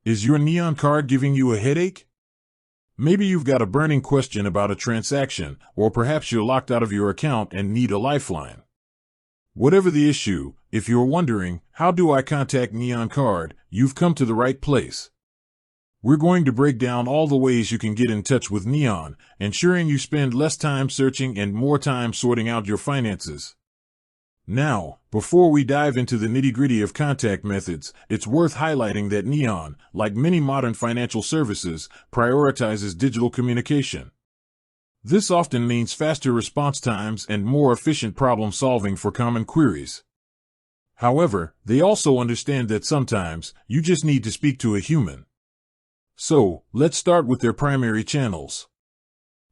Is your Neon card giving you a headache? Maybe you've got a burning question about a transaction, or perhaps you're locked out of your account and need a lifeline. Whatever the issue, if you're wondering, how do I contact Neon Card, you've come to the right place. We're going to break down all the ways you can get in touch with Neon, ensuring you spend less time searching and more time sorting out your finances. Now, before we dive into the nitty-gritty of contact methods, it's worth highlighting that Neon, like many modern financial services, prioritizes digital communication. This often means faster response times and more efficient problem-solving for common queries. However, they also understand that sometimes you just need to speak to a human. So, let's start with their primary channels.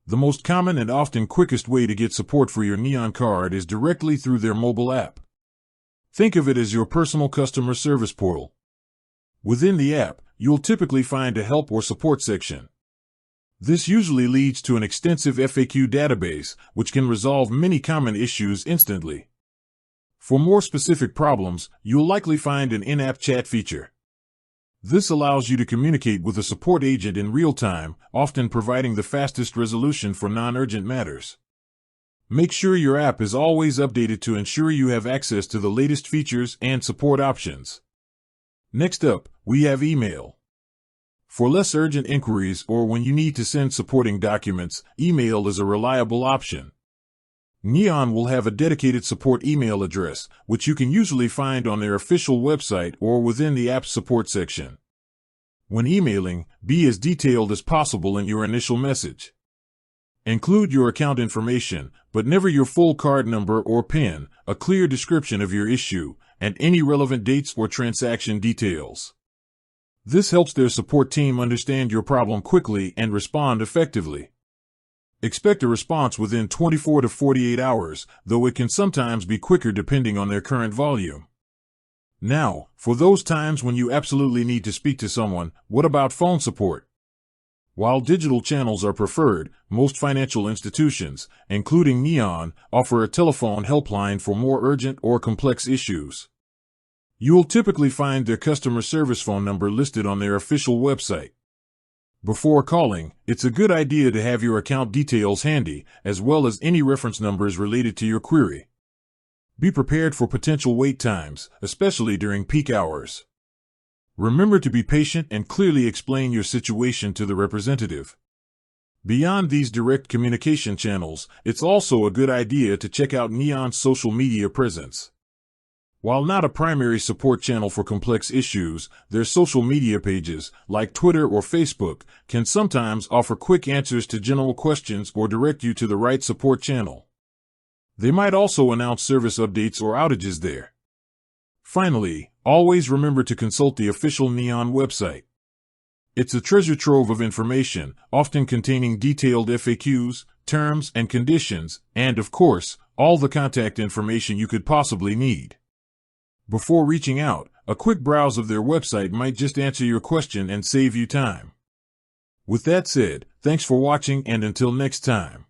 The most common and often quickest way to get support for your Neon card is directly through their mobile app. Think of it as your personal customer service portal. Within the app, you'll typically find a help or support section. This usually leads to an extensive FAQ database, which can resolve many common issues instantly. For more specific problems, you'll likely find an in-app chat feature. This allows you to communicate with a support agent in real time, often providing the fastest resolution for non-urgent matters. Make sure your app is always updated to ensure you have access to the latest features and support options. Next up, we have email. For less urgent inquiries or when you need to send supporting documents, email is a reliable option. Neon will have a dedicated support email address, which you can usually find on their official website or within the app's support section. When emailing, be as detailed as possible in your initial message. Include your account information, but never your full card number or PIN, a clear description of your issue, and any relevant dates or transaction details. This helps their support team understand your problem quickly and respond effectively. Expect a response within 24 to 48 hours, though it can sometimes be quicker depending on their current volume. Now, for those times when you absolutely need to speak to someone, what about phone support? While digital channels are preferred, most financial institutions, including Neon, offer a telephone helpline for more urgent or complex issues. You'll typically find their customer service phone number listed on their official website. Before calling, it's a good idea to have your account details handy, as well as any reference numbers related to your query. Be prepared for potential wait times, especially during peak hours. Remember to be patient and clearly explain your situation to the representative. Beyond these direct communication channels, it's also a good idea to check out Neon's social media presence. While not a primary support channel for complex issues, their social media pages, like Twitter or Facebook, can sometimes offer quick answers to general questions or direct you to the right support channel. They might also announce service updates or outages there. Finally, always remember to consult the official Neon website. It's a treasure trove of information, often containing detailed FAQs, terms and conditions, and, of course, all the contact information you could possibly need. Before reaching out, a quick browse of their website might just answer your question and save you time. With that said, thanks for watching and until next time.